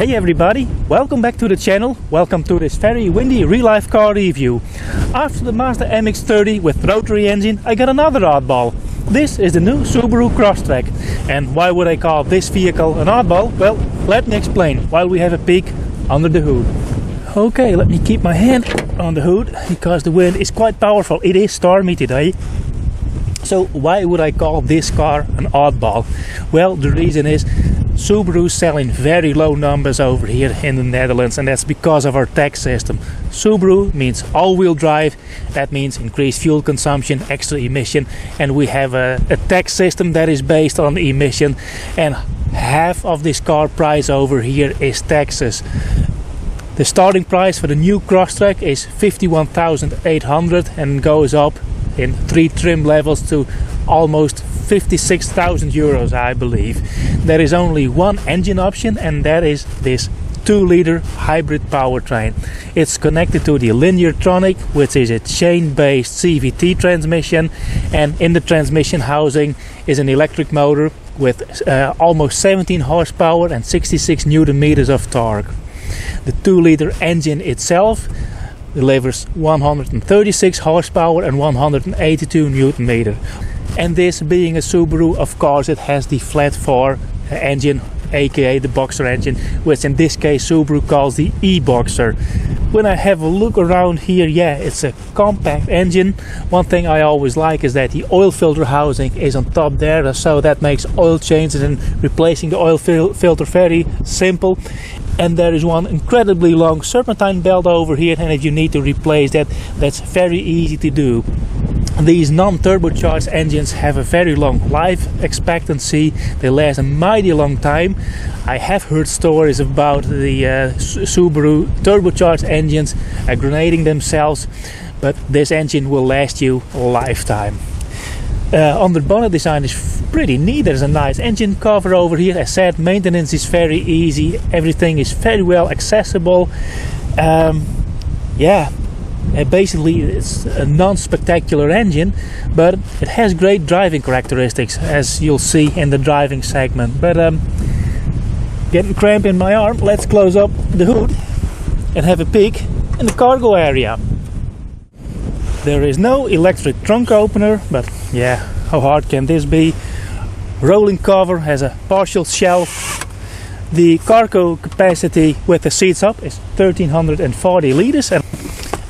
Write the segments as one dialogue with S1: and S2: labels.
S1: Hey everybody, welcome back to the channel. Welcome to this very windy real-life car review. After the Mazda MX-30 with rotary engine, I got another oddball. This is the new Subaru Crosstrek. And why would I call this vehicle an oddball? Well, let me explain while we have a peek under the hood. Okay, let me keep my hand on the hood because the wind is quite powerful. It is stormy today. So why would I call this car an oddball? Well, the reason is Subaru's selling very low numbers over here in the Netherlands, and that's because of our tax system. Subaru means all-wheel drive, that means increased fuel consumption, extra emission, and we have a tax system that is based on emission, and half of this car price over here is taxes. The starting price for the new Crosstrek is 51,800 and goes up in 3 trim levels to almost 56,000 euros, I believe. There is only one engine option, and that is this 2-liter hybrid powertrain. It's connected to the Lineartronic, which is a chain-based CVT transmission, and in the transmission housing is an electric motor with almost 17 horsepower and 66 newton meters of torque. The 2-liter engine itself delivers 136 horsepower and 182 newton meter. And this being a Subaru, of course, it has the flat 4 engine, aka the boxer engine, which in this case Subaru calls the e-boxer. When I have a look around here, yeah, it's a compact engine. One thing I always like is that the oil filter housing is on top there, so that makes oil changes and replacing the oil filter very simple. And there is one incredibly long serpentine belt over here, and if you need to replace that, that's very easy to do. These non-turbocharged engines have a very long life expectancy. They last a mighty long time. I have heard stories about the Subaru turbocharged engines grenading themselves, but this engine will last you a lifetime. On the bonnet design is pretty neat. There's a nice engine cover over here. As said, maintenance is very easy. Everything is very well accessible. Basically it's a non-spectacular engine, but it has great driving characteristics, as you'll see in the driving segment. But getting cramp in my arm, let's close up the hood and have a peek in the cargo area. There is no electric trunk opener, but yeah, how hard can this be? Rolling cover has a partial shelf. The cargo capacity with the seats up is 1340 liters, and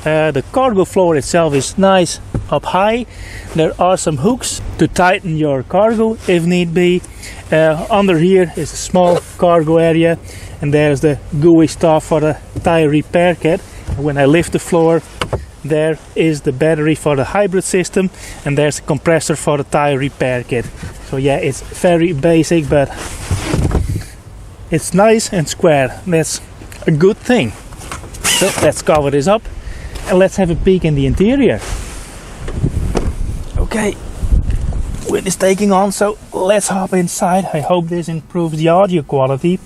S1: the cargo floor itself is nice up high. There are some hooks to tighten your cargo if need be. Under here is a small cargo area, and there's the gooey stuff for the tire repair kit. When I lift the floor, there is the battery for the hybrid system, and there's a compressor for the tire repair kit. So yeah, it's very basic, but it's nice and square. That's a good thing. So let's cover this up and let's have a peek in the interior. Okay, wind is taking on, so let's hop inside. I hope this improves the audio quality.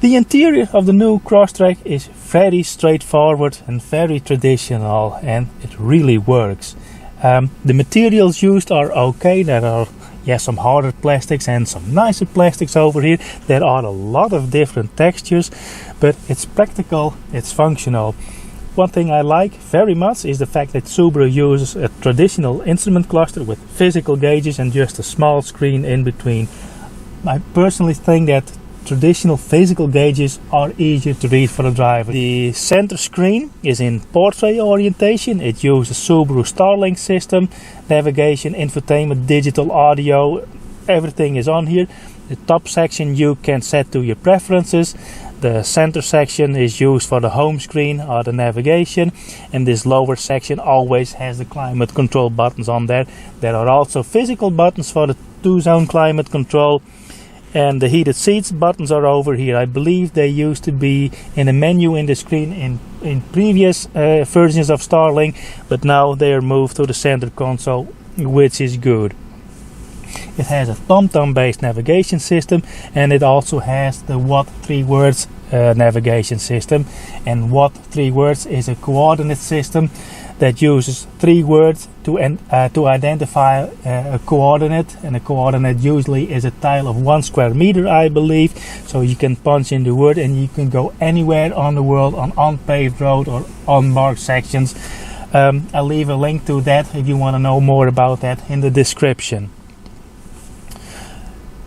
S1: The interior of the new Crosstrek is very straightforward and very traditional, and it really works. The materials used are okay. There are some harder plastics and some nicer plastics over here. There are a lot of different textures, but it's practical, it's functional. One thing I like very much is the fact that Subaru uses a traditional instrument cluster with physical gauges and just a small screen in between. I personally think that traditional physical gauges are easier to read for the driver. The center screen is in portrait orientation. It uses Subaru Starlink system, navigation, infotainment, digital audio, everything is on here. The top section you can set to your preferences. The center section is used for the home screen or the navigation, and this lower section always has the climate control buttons on there. There are also physical buttons for the 2-zone climate control, and the heated seats buttons are over here. I believe they used to be in a menu in the screen in previous versions of Starlink, but now they are moved to the center console, which is good. It has a TomTom based navigation system, and it also has the What 3 Words navigation system. And What 3 Words is a coordinate system that uses 3 words to identify a coordinate, and a coordinate usually is a tile of 1 square meter, I believe. So you can punch in the word and you can go anywhere on the world on unpaved road or unmarked sections. I'll leave a link to that if you want to know more about that in the description.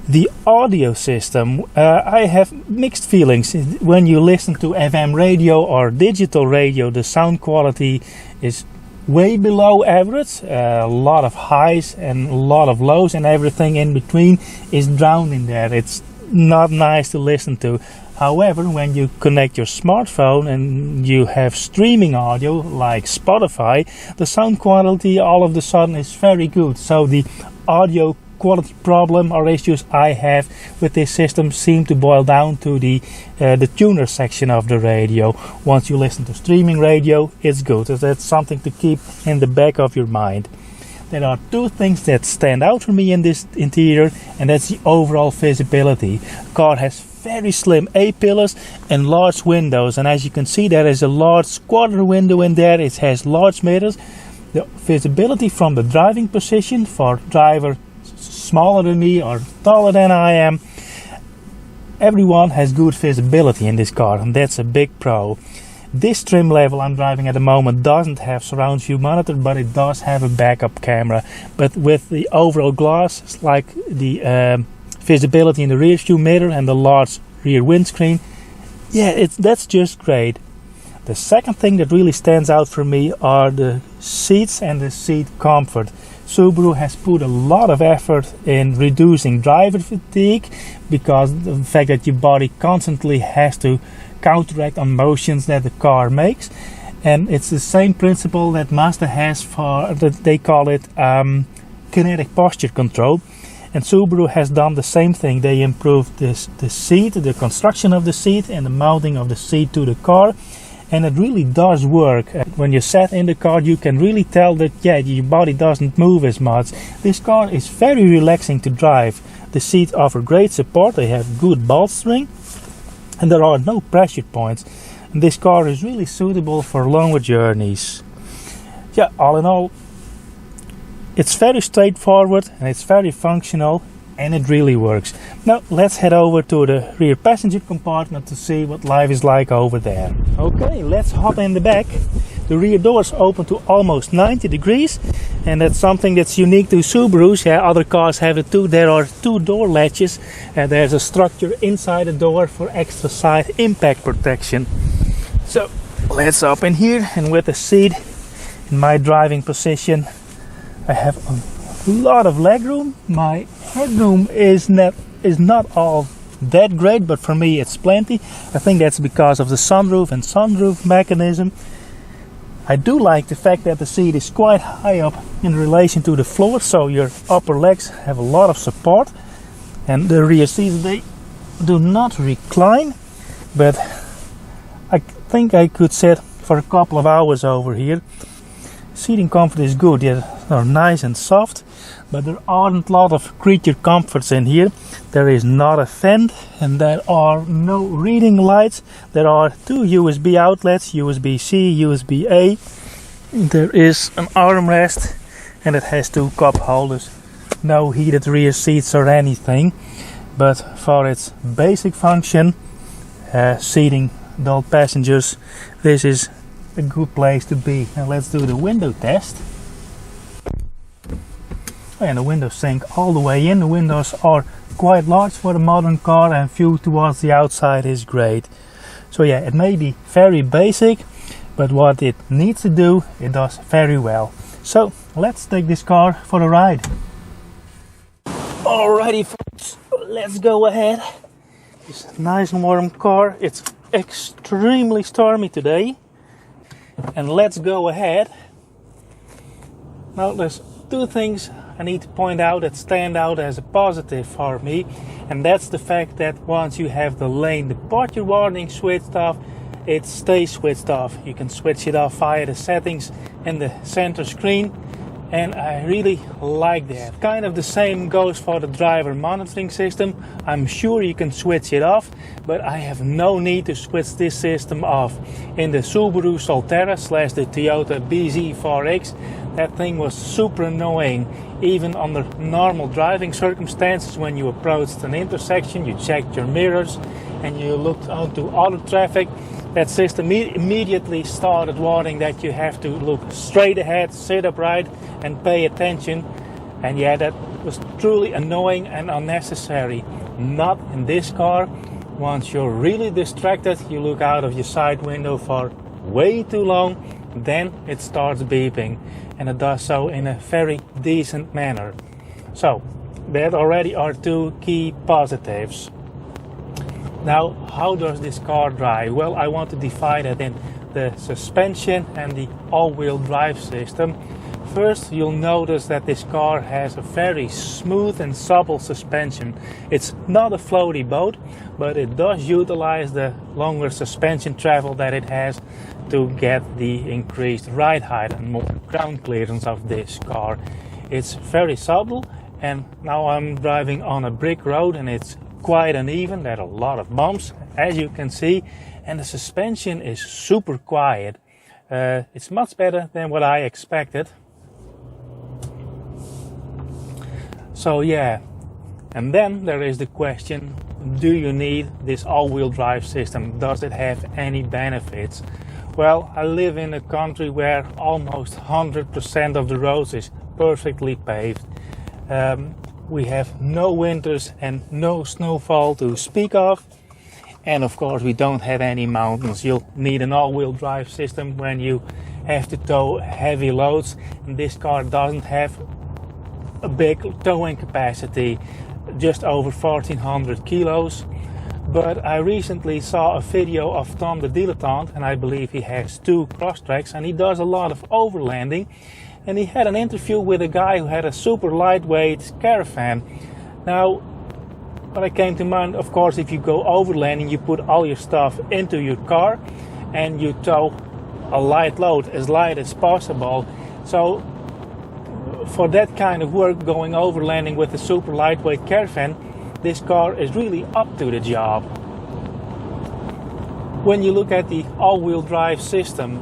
S1: The audio system, I have mixed feelings. When you listen to FM radio or digital radio, the sound quality is way below average. A lot of highs and a lot of lows, and everything in between is drowned in there. It's not nice to listen to. However, when you connect your smartphone and you have streaming audio like Spotify, the sound quality all of a sudden is very good. So the audio quality problem or issues I have with this system seem to boil down to the tuner section of the radio. Once you listen to streaming radio, it's good. So that's something to keep in the back of your mind. There are 2 things that stand out for me in this interior, and that's the overall visibility. The car has very slim A-pillars and large windows, and as you can see, there is a large quarter window in there. It has large mirrors. The visibility from the driving position for driver smaller than me or taller than I am, everyone has good visibility in this car, and that's a big pro. This trim level I'm driving at the moment doesn't have surround view monitor, but it does have a backup camera. But with the overall glass, like the visibility in the rear view mirror and the large rear windscreen, yeah, that's just great. The second thing that really stands out for me are the seats and the seat comfort. Subaru has put a lot of effort in reducing driver fatigue, because of the fact that your body constantly has to counteract on motions that the car makes. And it's the same principle that Mazda has for, that they call it kinetic posture control. And Subaru has done the same thing. They improved the seat, the construction of the seat and the mounting of the seat to the car. And it really does work. When you sat in the car, you can really tell that, yeah, your body doesn't move as much. This car is very relaxing to drive. The seats offer great support. They have good bolstering, and there are no pressure points. And this car is really suitable for longer journeys. Yeah, all in all, it's very straightforward and it's very functional, and it really works. Now let's head over to the rear passenger compartment to see what life is like over there. Okay, let's hop in the back. The rear doors open to almost 90 degrees, and that's something that's unique to Subarus. Yeah, other cars have it too. There are 2 door latches, and there's a structure inside the door for extra side impact protection. So let's open here, and with the seat in my driving position, I have a lot of legroom. My headroom is not all that great, but for me it's plenty. I think that's because of the sunroof and sunroof mechanism. I do like the fact that the seat is quite high up in relation to the floor, so your upper legs have a lot of support. And the rear seats, they do not recline, but I think I could sit for a couple of hours over here. Seating comfort is good. They're nice and soft, but there aren't a lot of creature comforts in here. There is not a fan, and there are no reading lights. There are 2 USB outlets, USB-C, USB-A. There is an armrest, and it has 2 cup holders. No heated rear seats or anything, but for its basic function, seating adult passengers, this is a good place to be. Now let's do the window test. And the windows sink all the way in. The windows are quite large for a modern car, and view towards the outside is great. So yeah, it may be very basic, but what it needs to do, it does very well. So let's take this car for a ride. Alrighty folks, let's go ahead. This nice and warm car. It's extremely stormy today, and let's go ahead. Now there's 2 things I need to point out that stand out as a positive for me, and that's the fact that once you have the lane departure warning switched off, it stays switched off. You can switch it off via the settings in the center screen, and I really like that. Kind of the same goes for the driver monitoring system. I'm sure you can switch it off, but I have no need to switch this system off. In the Subaru Solterra / the Toyota BZ4X, that thing was super annoying. Even under normal driving circumstances, when you approached an intersection, you checked your mirrors and you looked onto other traffic, that system immediately started warning that you have to look straight ahead, sit upright and pay attention. And yeah, that was truly annoying and unnecessary. Not in this car. Once you're really distracted, you look out of your side window for way too long, then it starts beeping, and it does so in a very decent manner. So that already are two key positives. Now, how does this car drive? Well, I want to divide it in the suspension and the all-wheel drive system. First, you'll notice that this car has a very smooth and supple suspension. It's not a floaty boat, but it does utilize the longer suspension travel that it has to get the increased ride height and more ground clearance of this car. It's very supple, and now I'm driving on a brick road and it's quite uneven. There are a lot of bumps, as you can see, and the suspension is super quiet. It's much better than what I expected. So yeah, and then there is the question, do you need this all-wheel drive system? Does it have any benefits? Well, I live in a country where almost 100% of the roads is perfectly paved. We have no winters and no snowfall to speak of. And of course we don't have any mountains. You'll need an all-wheel drive system when you have to tow heavy loads. And this car doesn't have a big towing capacity, just over 1400 kilos. But I recently saw a video of Tom the Dilettante, and I believe he has 2 Crosstreks, and he does a lot of overlanding. And he had an interview with a guy who had a super lightweight caravan. Now, what I came to mind, of course, if you go overlanding, you put all your stuff into your car and you tow a light load, as light as possible. So for that kind of work, going overlanding with a super lightweight caravan, this car is really up to the job. When you look at the all-wheel drive system,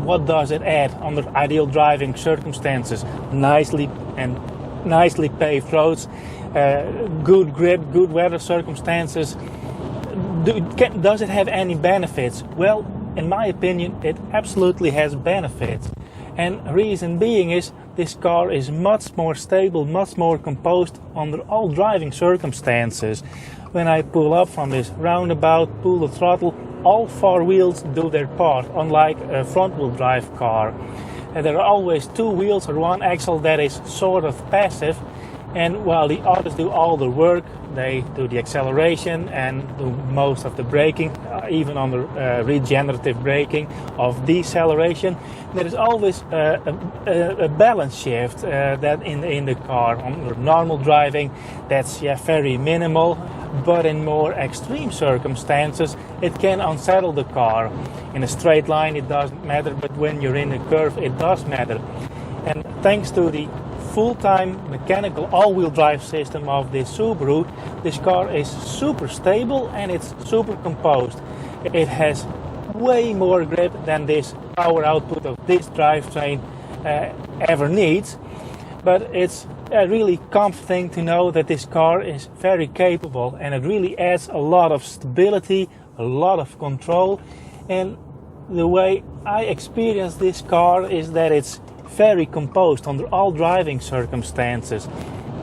S1: what does it add under ideal driving circumstances? Nicely paved roads, good grip, good weather circumstances. Does it have any benefits? Well, in my opinion, it absolutely has benefits. And reason being is this car is much more stable, much more composed under all driving circumstances. When I pull up from this roundabout, pull the throttle, all 4 wheels do their part, unlike a front-wheel drive car. And there are always 2 wheels or 1 axle that is sort of passive, and while the others do all the work, they do the acceleration and do most of the braking, even on the regenerative braking of deceleration. There is always a balance shift that in the car. On normal driving, that's very minimal, but in more extreme circumstances, it can unsettle the car. In a straight line, it doesn't matter, but when you're in a curve, it does matter. And thanks to the full-time mechanical all-wheel drive system of this Subaru, this car is super stable and it's super composed. It has way more grip than this power output of this drivetrain ever needs, but it's really comforting to know that this car is very capable, and it really adds a lot of stability, a lot of control. And the way I experience this car is that it's very composed under all driving circumstances.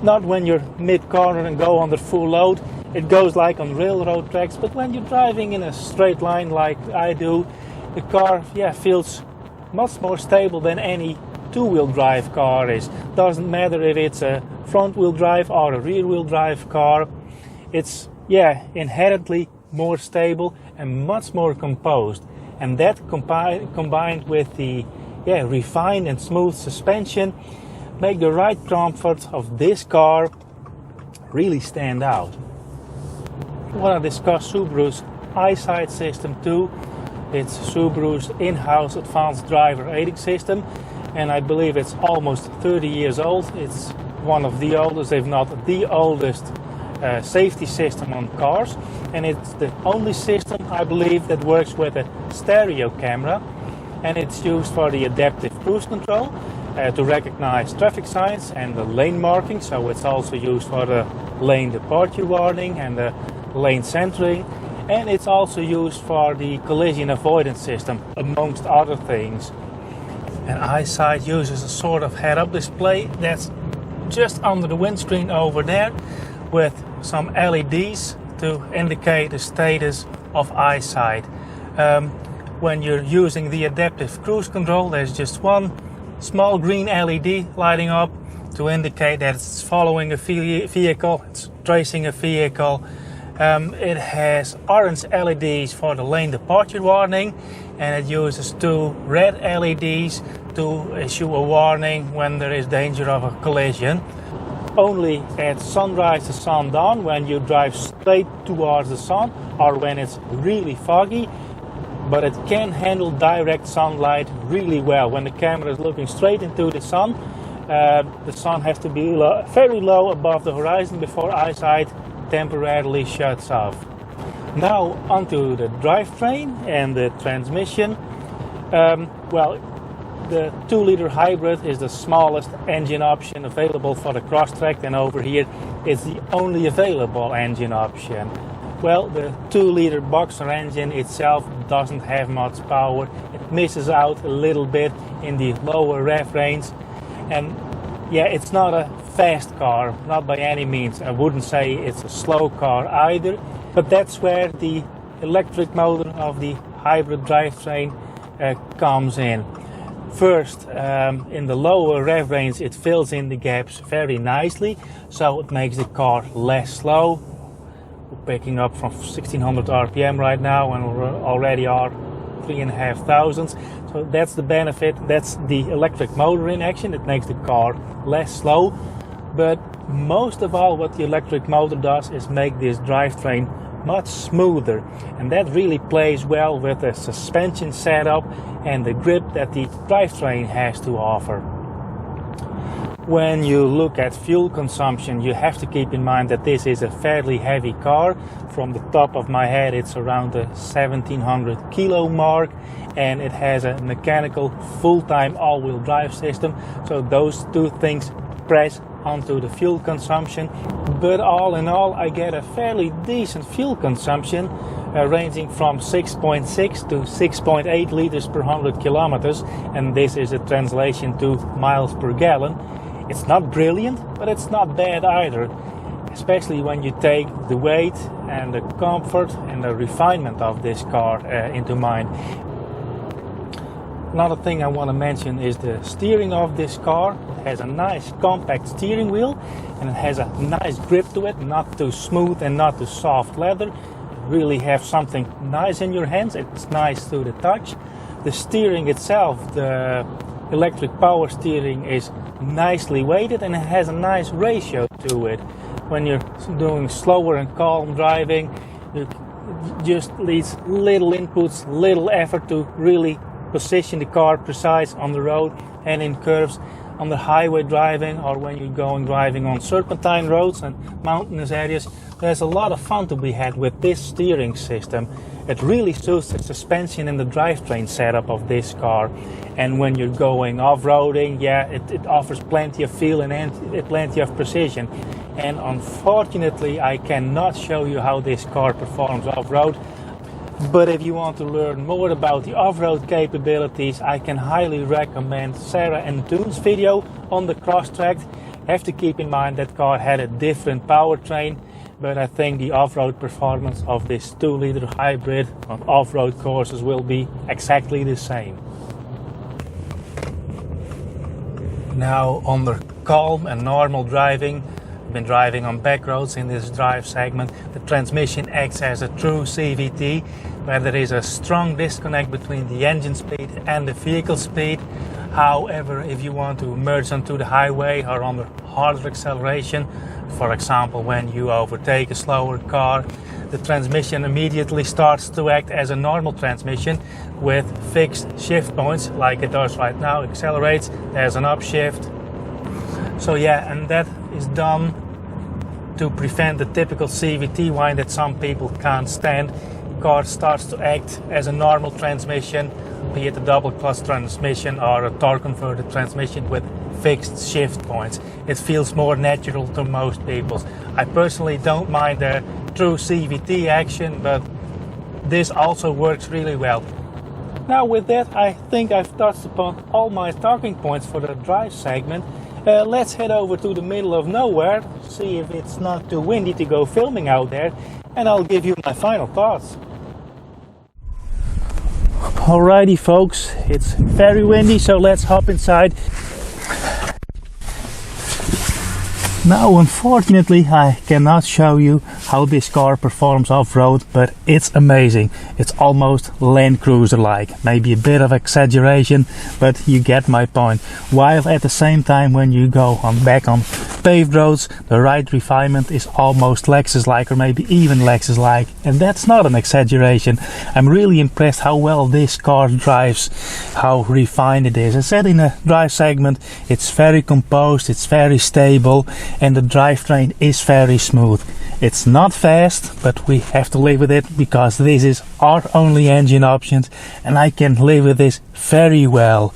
S1: Not when you're mid-corner and go under full load, it goes like on railroad tracks, but when you're driving in a straight line like I do, the car feels much more stable than any two-wheel drive car is. Doesn't matter if it's a front-wheel drive or a rear-wheel drive car, it's inherently more stable and much more composed. And that combined with the refined and smooth suspension make the ride comfort of this car really stand out. I want to discuss Subaru's Eyesight system too. It's Subaru's in-house advanced driver aiding system, and I believe it's almost 30 years old. It's one of the oldest, if not the oldest, safety system on cars, and it's the only system, I believe, that works with a stereo camera, and it's used for the adaptive cruise control to recognize traffic signs and the lane marking. So it's also used for the lane departure warning and the lane centering, and it's also used for the collision avoidance system, amongst other things. And Eyesight uses a sort of head-up display that's just under the windscreen over there, with some LEDs to indicate the status of Eyesight. When you're using the adaptive cruise control, there's just one small green LED lighting up to indicate that it's following a vehicle, it's tracing a vehicle. It has orange LEDs for the lane departure warning, and it uses two red LEDs to issue a warning when there is danger of a collision. Only at sunrise to sundown, when you drive straight towards the sun, or when it's really foggy, but it can handle direct sunlight really well. When the camera is looking straight into the sun has to be very low above the horizon before Eyesight temporarily shuts off. Now onto the drivetrain and the transmission. The 2-liter hybrid is the smallest engine option available for the Crosstrek, and over here it's the only available engine option. Well, the 2-liter boxer engine itself doesn't have much power. It misses out a little bit in the lower rev range, and yeah, it's not a fast car, not by any means. I wouldn't say it's a slow car either, but that's where the electric motor of the hybrid drivetrain comes in. First, in the lower rev range, it fills in the gaps very nicely, so it makes the car less slow. We're picking up from 1600 RPM right now, and we already are 3,500. So that's the benefit. That's the electric motor in action. It makes the car less slow. But most of all, what the electric motor does is make this drivetrain much smoother, and that really plays well with the suspension setup and the grip that the drivetrain has to offer. When you look at fuel consumption, you have to keep in mind that this is a fairly heavy car. From the top of my head, it's around the 1700 kilo mark, and it has a mechanical full-time all-wheel drive system, so those two things press onto the fuel consumption. But all in all, I get a fairly decent fuel consumption, ranging from 6.6 to 6.8 liters per 100 kilometers, and this is a translation to miles per gallon. It's not brilliant, but it's not bad either, especially when you take the weight and the comfort and the refinement of this car into mind. Another thing I want to mention is the steering of this car. It has a nice compact steering wheel, and it has a nice grip to it, not too smooth and not too soft leather. You really have something nice in your hands. It's nice to the touch. The steering itself, the electric power steering, is nicely weighted, and it has a nice ratio to it. When you're doing slower and calm driving, it just needs little inputs, little effort to really position the car precise on the road and in curves. On the highway driving, or when you're driving on serpentine roads and mountainous areas, there's a lot of fun to be had with this steering system. It really suits the suspension and the drivetrain setup of this car. And when you're going off-roading, it offers plenty of feel and plenty of precision. And unfortunately, I cannot show you how this car performs off-road. But if you want to learn more about the off-road capabilities, I can highly recommend Sarah and Toon's video on the Crosstrek. Have to keep in mind that car had a different powertrain, but I think the off-road performance of this 2-liter hybrid on off-road courses will be exactly the same. Now, under calm and normal driving, I've been driving on back roads in this drive segment. The transmission acts as a true CVT, where there is a strong disconnect between the engine speed and the vehicle speed. However, if you want to merge onto the highway or under harder acceleration, for example when you overtake a slower car, the transmission immediately starts to act as a normal transmission with fixed shift points like it does right now. Accelerates, there's an upshift. So yeah, and that is done to prevent the typical CVT whine that some people can't stand. Car starts to act as a normal transmission, be it a double clutch transmission or a torque converted transmission with fixed shift points. It feels more natural to most people. I personally don't mind the true CVT action, but this also works really well. Now with that, I think I've touched upon all my talking points for the drive segment. Let's head over to the middle of nowhere, see if it's not too windy to go filming out there, and I'll give you my final thoughts. Alrighty folks, it's very windy, so let's hop inside. Now unfortunately I cannot show you how this car performs off-road, but it's amazing. It's almost Land Cruiser like, maybe a bit of exaggeration, but you get my point. While at the same time when you go back on paved roads, the ride refinement is almost Lexus like, or maybe even Lexus like, and that's not an exaggeration. I'm really impressed how well this car drives, how refined it is. I said in the drive segment, it's very composed, it's very stable, and the drivetrain is very smooth. It's not fast, but we have to live with it because this is our only engine options, and I can live with this very well.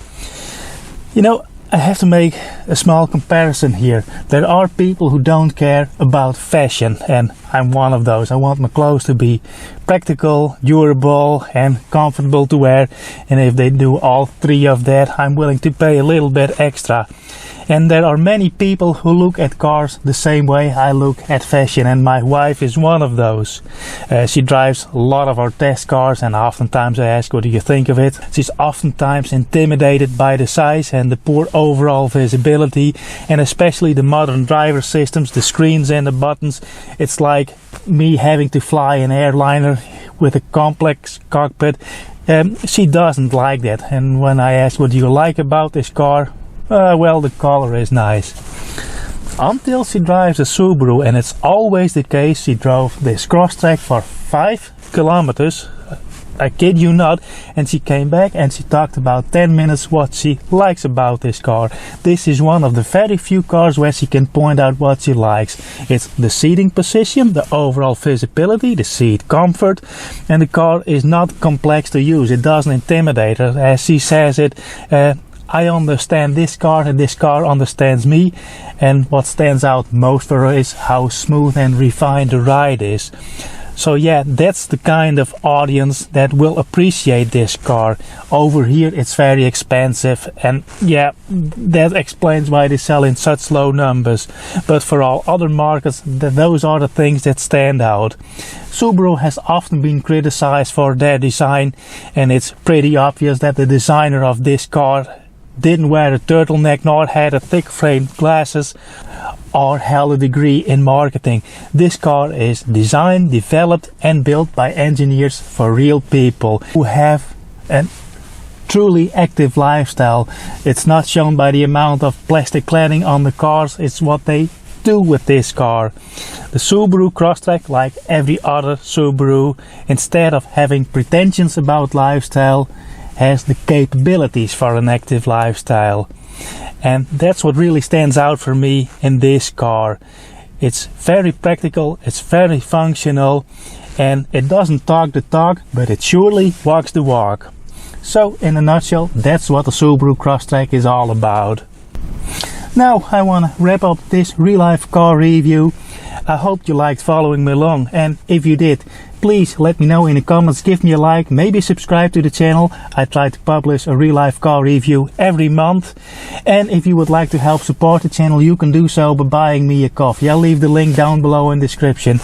S1: You know, I have to make a small comparison here. There are people who don't care about fashion, and I'm one of those. I want my clothes to be practical, durable and comfortable to wear, and if they do all three of that, I'm willing to pay a little bit extra. And there are many people who look at cars the same way I look at fashion, and my wife is one of those. She drives a lot of our test cars, and oftentimes I ask, what do you think of it? She's oftentimes intimidated by the size and the poor overall visibility, and especially the modern driver systems, the screens and the buttons. It's like me having to fly an airliner with a complex cockpit. She doesn't like that, and when I ask, what do you like about this car? Well, the color is nice. Until she drives a Subaru, and it's always the case. She drove this Crosstrek for 5 kilometers, I kid you not, and she came back and she talked about 10 minutes what she likes about this car. This is one of the very few cars where she can point out what she likes. It's the seating position, the overall visibility, the seat comfort, and the car is not complex to use. It doesn't intimidate her. As she says it, I understand this car and this car understands me, and what stands out most for her is how smooth and refined the ride is. So yeah, that's the kind of audience that will appreciate this car. Over here it's very expensive, and yeah, that explains why they sell in such low numbers. But for all other markets, those are the things that stand out. Subaru has often been criticized for their design, and it's pretty obvious that the designer of this car didn't wear a turtleneck nor had a thick frame glasses or held a degree in marketing. This car is designed, developed and built by engineers for real people who have a truly active lifestyle. It's not shown by the amount of plastic cladding on the cars, it's what they do with this car. The Subaru Crosstrek, like every other Subaru, instead of having pretensions about lifestyle, has the capabilities for an active lifestyle. And that's what really stands out for me in this car. It's very practical, it's very functional, and it doesn't talk the talk, but it surely walks the walk. So in a nutshell, that's what the Subaru Crosstrek is all about. Now I want to wrap up this real life car review. I hope you liked following me along, and if you did, please let me know in the comments, give me a like, maybe subscribe to the channel. I try to publish a real life car review every month. And if you would like to help support the channel, you can do so by buying me a coffee. I'll leave the link down below in the description.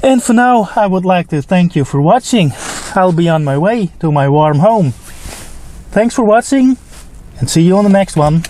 S1: And for now, I would like to thank you for watching. I'll be on my way to my warm home. Thanks for watching, and see you on the next one.